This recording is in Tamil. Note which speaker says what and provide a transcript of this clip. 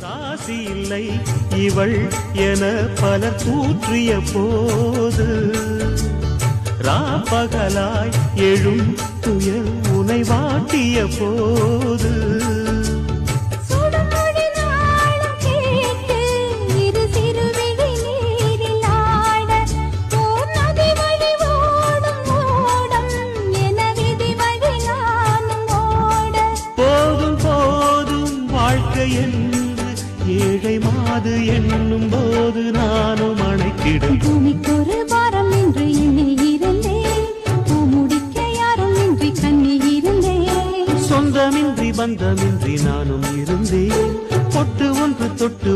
Speaker 1: ராசி இல்லை இவள் என பலர் தூற்றிய போது ராப்பகலாய் எழும் துயர் உனை வாட்டிய போது ஏழை மாது என்னும் போது நானும் அணைத்திடும்
Speaker 2: பூமிக்கொரு வாரம் என்று எண்ணி இருந்தேன் முடிக்க யாரும் இன்றி கண்ணி இருந்தேன்
Speaker 1: சொந்தமின்றி பந்தமின்றி நானும் இருந்தேன் பொட்டு ஒன்று தொட்டு